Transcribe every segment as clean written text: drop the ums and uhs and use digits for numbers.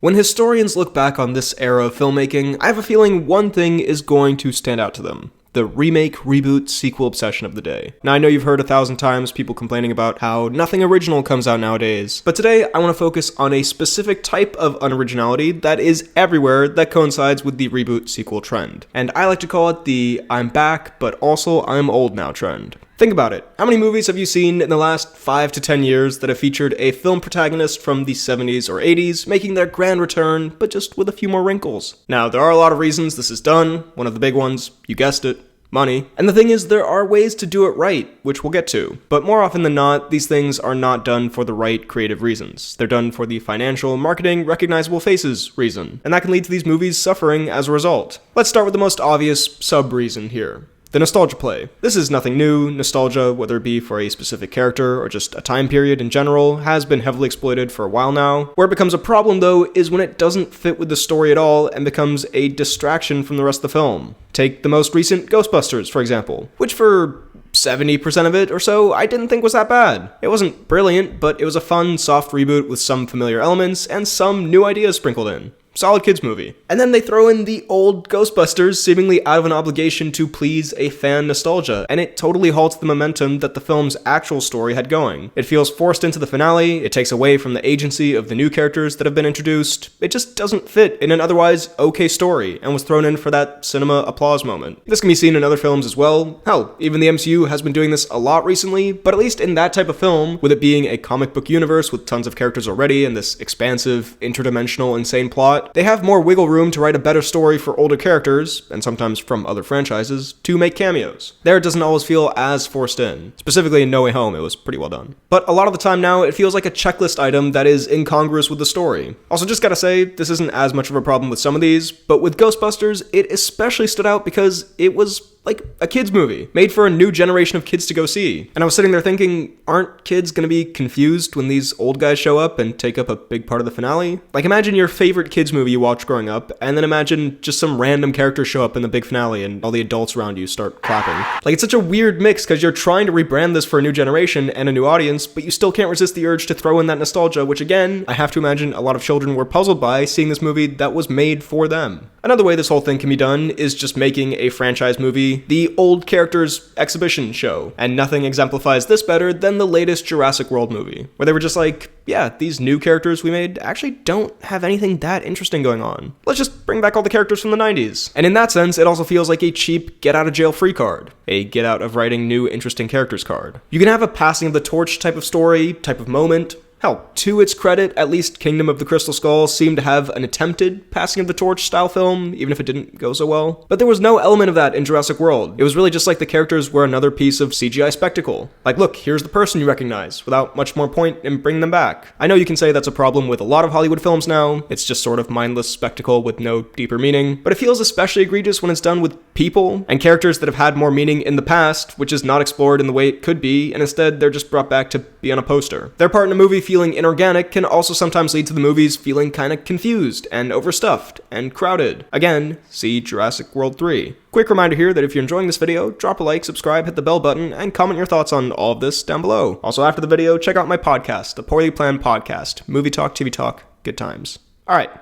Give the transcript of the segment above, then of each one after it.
When historians look back on this era of filmmaking, I have a feeling one thing is going to stand out to them. The remake, reboot, sequel obsession of the day. Now I know you've heard 1,000 times people complaining about how nothing original comes out nowadays, but today I want to focus on a specific type of unoriginality that is everywhere that coincides with the reboot sequel trend. And I like to call it the I'm back, but also I'm old now trend. Think about it. How many movies have you seen in the last 5 to 10 years that have featured a film protagonist from the 70s or 80s making their grand return, but just with a few more wrinkles? Now, there are a lot of reasons this is done. One of the big ones, you guessed it, money. And the thing is, there are ways to do it right, which we'll get to. But more often than not, these things are not done for the right creative reasons. They're done for the financial, marketing, recognizable faces reason. And that can lead to these movies suffering as a result. Let's start with the most obvious sub-reason here. The nostalgia play. This is nothing new. Nostalgia, whether it be for a specific character or just a time period in general, has been heavily exploited for a while now. Where it becomes a problem though is when it doesn't fit with the story at all and becomes a distraction from the rest of the film. Take the most recent Ghostbusters, for example, which for 70% of it or so, I didn't think was that bad. It wasn't brilliant, but it was a fun, soft reboot with some familiar elements and some new ideas sprinkled in. Solid kids movie. And then they throw in the old Ghostbusters seemingly out of an obligation to please a fan nostalgia, and it totally halts the momentum that the film's actual story had going. It feels forced into the finale, it takes away from the agency of the new characters that have been introduced. It just doesn't fit in an otherwise okay story, and was thrown in for that cinema applause moment. This can be seen in other films as well. Hell, even the MCU has been doing this a lot recently, but at least in that type of film, with it being a comic book universe with tons of characters already and this expansive, interdimensional, insane plot, they have more wiggle room to write a better story for older characters, and sometimes from other franchises, to make cameos. There it doesn't always feel as forced in. Specifically in No Way Home, it was pretty well done. But a lot of the time now, it feels like a checklist item that is incongruous with the story. Also, just gotta say, this isn't as much of a problem with some of these, but with Ghostbusters, it especially stood out because it was like a kids movie, made for a new generation of kids to go see. And I was sitting there thinking, aren't kids gonna be confused when these old guys show up and take up a big part of the finale? Like, imagine your favorite kids movie you watched growing up, and then imagine just some random character show up in the big finale and all the adults around you start clapping. Like, it's such a weird mix because you're trying to rebrand this for a new generation and a new audience, but you still can't resist the urge to throw in that nostalgia, which again, I have to imagine a lot of children were puzzled by seeing this movie that was made for them. Another way this whole thing can be done is just making a franchise movie the old characters exhibition show, and nothing exemplifies this better than the latest Jurassic World movie, where they were just like, yeah, these new characters we made actually don't have anything that interesting going on. Let's just bring back all the characters from the 90s. And in that sense, it also feels like a cheap get-out-of-jail-free card, a get-out-of-writing new interesting characters card. You can have a passing of the torch type of story, type of moment. Hell, to its credit, at least Kingdom of the Crystal Skull seemed to have an attempted passing of the torch style film, even if it didn't go so well. But there was no element of that in Jurassic World. It was really just like the characters were another piece of CGI spectacle. Like, look, here's the person you recognize, without much more point in bringing them back. I know you can say that's a problem with a lot of Hollywood films now. It's just sort of mindless spectacle with no deeper meaning. But it feels especially egregious when it's done with people and characters that have had more meaning in the past, which is not explored in the way it could be, and instead they're just brought back to be on a poster. Their part in a movie feeling inorganic can also sometimes lead to the movies feeling kinda confused and overstuffed and crowded. Again, see Jurassic World 3. Quick reminder here that if you're enjoying this video, drop a like, subscribe, hit the bell button, and comment your thoughts on all of this down below. Also, after the video, check out my podcast, The Poorly Planned Podcast. Movie talk, TV talk, good times. Alright,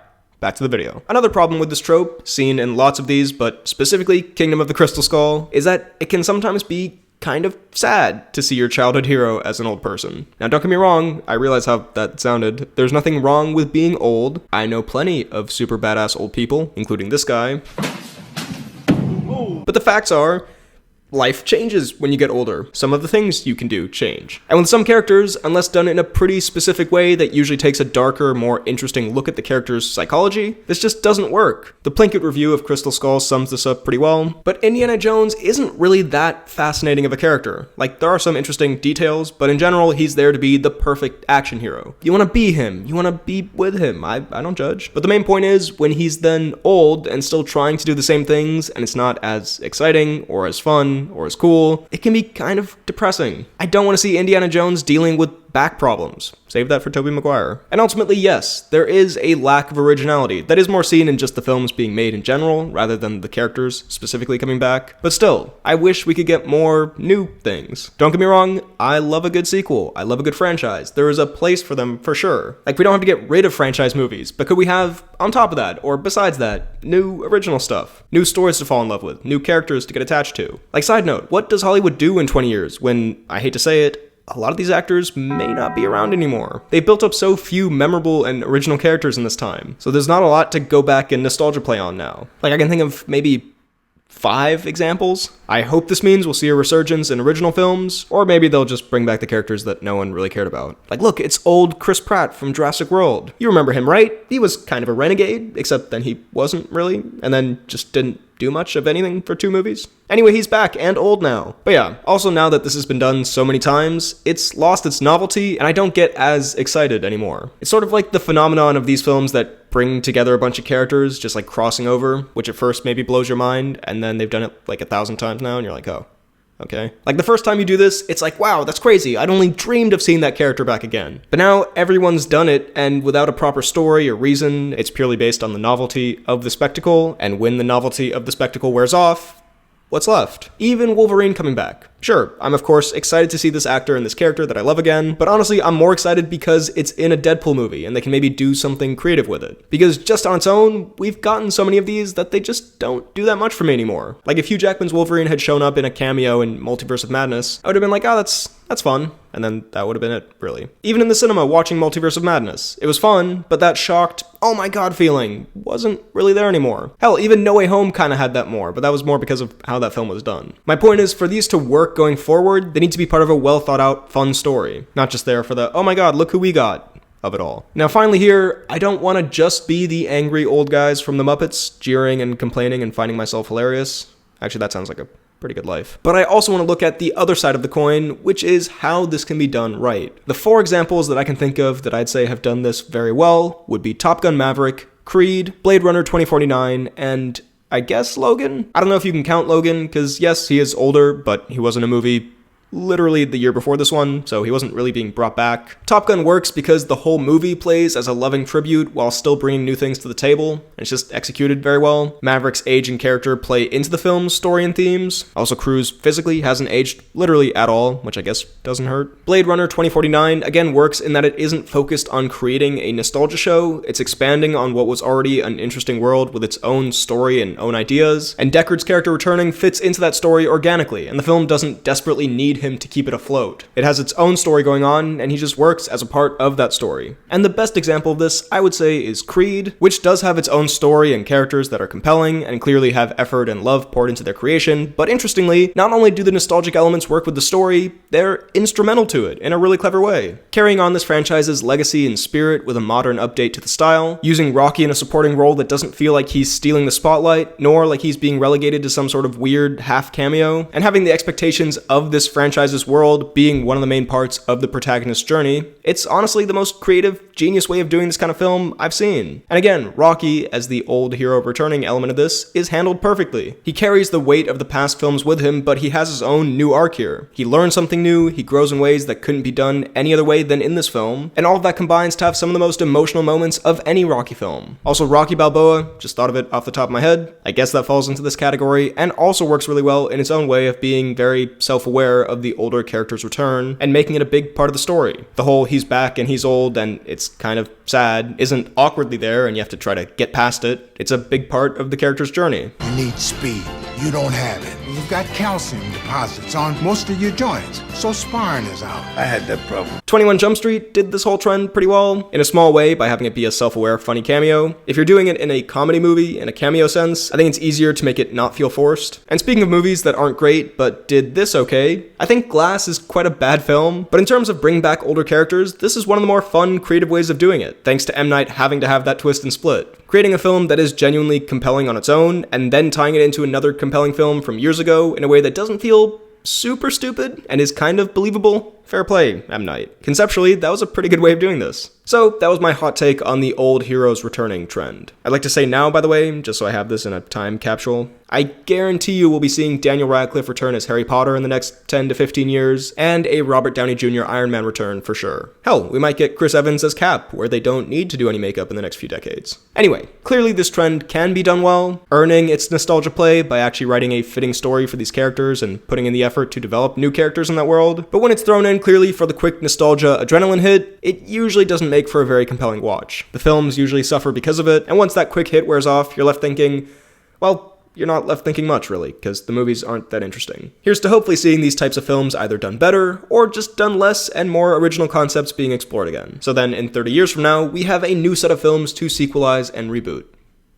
back to the video. Another problem with this trope, seen in lots of these, but specifically Kingdom of the Crystal Skull, is that it can sometimes be kind of sad to see your childhood hero as an old person. Now, don't get me wrong, I realize how that sounded. There's nothing wrong with being old. I know plenty of super badass old people, including this guy. But the facts are, life changes when you get older. Some of the things you can do change. And with some characters, unless done in a pretty specific way that usually takes a darker, more interesting look at the character's psychology, this just doesn't work. The Plinkett review of Crystal Skull sums this up pretty well, but Indiana Jones isn't really that fascinating of a character. Like, there are some interesting details, but in general, he's there to be the perfect action hero. You want to be him. You want to be with him. I don't judge. But the main point is, when he's then old and still trying to do the same things, and it's not as exciting or as fun or as cool, it can be kind of depressing. I don't want to see Indiana Jones dealing with back problems. Save that for Tobey Maguire. And ultimately, yes, there is a lack of originality that is more seen in just the films being made in general, rather than the characters specifically coming back. But still, I wish we could get more new things. Don't get me wrong, I love a good sequel. I love a good franchise. There is a place for them for sure. Like, we don't have to get rid of franchise movies, but could we have, on top of that, or besides that, new original stuff? New stories to fall in love with, new characters to get attached to. Like, side note, what does Hollywood do in 20 years when, I hate to say it, a lot of these actors may not be around anymore? They built up so few memorable and original characters in this time, so there's not a lot to go back and nostalgia play on now. Like, I can think of maybe 5 examples. I hope this means we'll see a resurgence in original films, or maybe they'll just bring back the characters that no one really cared about. Like, look, it's old Chris Pratt from Jurassic World. You remember him, right? He was kind of a renegade, except then he wasn't really, and then just didn't do much of anything for 2 movies. Anyway, he's back and old now. But yeah, also now that this has been done so many times, it's lost its novelty and I don't get as excited anymore. It's sort of like the phenomenon of these films that bring together a bunch of characters just like crossing over, which at first maybe blows your mind, and then they've done it like 1,000 times now and you're like, oh, okay. Like, the first time you do this, it's like, wow, that's crazy. I'd only dreamed of seeing that character back again. But now everyone's done it, and without a proper story or reason, it's purely based on the novelty of the spectacle, and when the novelty of the spectacle wears off, what's left? Even Wolverine coming back. Sure, I'm of course excited to see this actor and this character that I love again, but honestly, I'm more excited because it's in a Deadpool movie and they can maybe do something creative with it. Because just on its own, we've gotten so many of these that they just don't do that much for me anymore. Like, if Hugh Jackman's Wolverine had shown up in a cameo in Multiverse of Madness, I would have been like, oh, that's fun. And then that would have been it, really. Even in the cinema watching Multiverse of Madness, it was fun, but that shocked, oh my god feeling wasn't really there anymore. Hell, even No Way Home kind of had that more, but that was more because of how that film was done. My point is, for these to work going forward, they need to be part of a well thought out, fun story. Not just there for the, oh my god, look who we got of it all. Now finally here, I don't want to just be the angry old guys from the Muppets, jeering and complaining and finding myself hilarious. Actually, that sounds like a pretty good life. But I also want to look at the other side of the coin, which is how this can be done right. The 4 examples that I can think of that I'd say have done this very well would be Top Gun Maverick, Creed, Blade Runner 2049, and I guess Logan? I don't know if you can count Logan, because yes, he is older, but he was in a movie literally the year before this one, so he wasn't really being brought back. Top Gun works because the whole movie plays as a loving tribute while still bringing new things to the table, and it's just executed very well. Maverick's age and character play into the film's story and themes. Also, Cruise physically hasn't aged literally at all, which I guess doesn't hurt. Blade Runner 2049 again works in that it isn't focused on creating a nostalgia show, it's expanding on what was already an interesting world with its own story and own ideas, and Deckard's character returning fits into that story organically, and the film doesn't desperately need him to keep it afloat. It has its own story going on, and he just works as a part of that story. And the best example of this, I would say, is Creed, which does have its own story and characters that are compelling, and clearly have effort and love poured into their creation, but interestingly, not only do the nostalgic elements work with the story, they're instrumental to it in a really clever way. Carrying on this franchise's legacy and spirit with a modern update to the style, using Rocky in a supporting role that doesn't feel like he's stealing the spotlight, nor like he's being relegated to some sort of weird half cameo, and having the expectations of this franchise's world being one of the main parts of the protagonist's journey, it's honestly the most creative, genius way of doing this kind of film I've seen. And again, Rocky, as the old hero returning element of this, is handled perfectly. He carries the weight of the past films with him, but he has his own new arc here. He learns something new, he grows in ways that couldn't be done any other way than in this film, and all of that combines to have some of the most emotional moments of any Rocky film. Also, Rocky Balboa, just thought of it off the top of my head, I guess that falls into this category, and also works really well in its own way of being very self-aware of the older character's return and making it a big part of the story. The whole he's back and he's old and it's kind of sad isn't awkwardly there and you have to try to get past it. It's a big part of the character's journey. You need speed. You don't have it. You've got calcium deposits on most of your joints, so sparring is out. I had that problem. 21 Jump Street did this whole trend pretty well, in a small way by having it be a self-aware, funny cameo. If you're doing it in a comedy movie, in a cameo sense, I think it's easier to make it not feel forced. And speaking of movies that aren't great, but did this okay, I think Glass is quite a bad film, but in terms of bringing back older characters, this is one of the more fun, creative ways of doing it, thanks to M. Night having to have that twist and split. Creating a film that is genuinely compelling on its own, and then tying it into another compelling film from years ago in a way that doesn't feel super stupid and is kind of believable. Fair play, M. Night. Conceptually, that was a pretty good way of doing this. So, that was my hot take on the old heroes returning trend. I'd like to say now, by the way, just so I have this in a time capsule, I guarantee you we'll be seeing Daniel Radcliffe return as Harry Potter in the next 10 to 15 years, and a Robert Downey Jr. Iron Man return for sure. Hell, we might get Chris Evans as Cap, where they don't need to do any makeup in the next few decades. Anyway, clearly this trend can be done well, earning its nostalgia play by actually writing a fitting story for these characters and putting in the effort to develop new characters in that world. But when it's thrown in clearly for the quick nostalgia adrenaline hit, it usually doesn't make for a very compelling watch. The films usually suffer because of it, and once that quick hit wears off, you're left thinking, well, you're not left thinking much, really, because the movies aren't that interesting. Here's to hopefully seeing these types of films either done better, or just done less and more original concepts being explored again. So then, in 30 years from now, we have a new set of films to sequelize and reboot.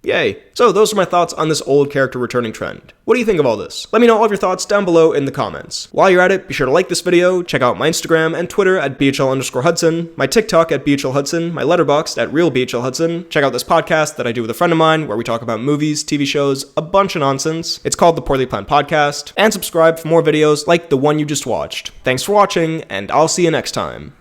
Yay. So those are my thoughts on this old character returning trend. What do you think of all this? Let me know all of your thoughts down below in the comments. While you're at it, be sure to like this video, check out my Instagram and Twitter at BHL_Hudson, my TikTok at BHLHudson, my Letterboxd at RealBHLHudson, check out this podcast that I do with a friend of mine where we talk about movies, TV shows, a bunch of nonsense. It's called The Poorly Planned Podcast, and subscribe for more videos like the one you just watched. Thanks for watching, and I'll see you next time.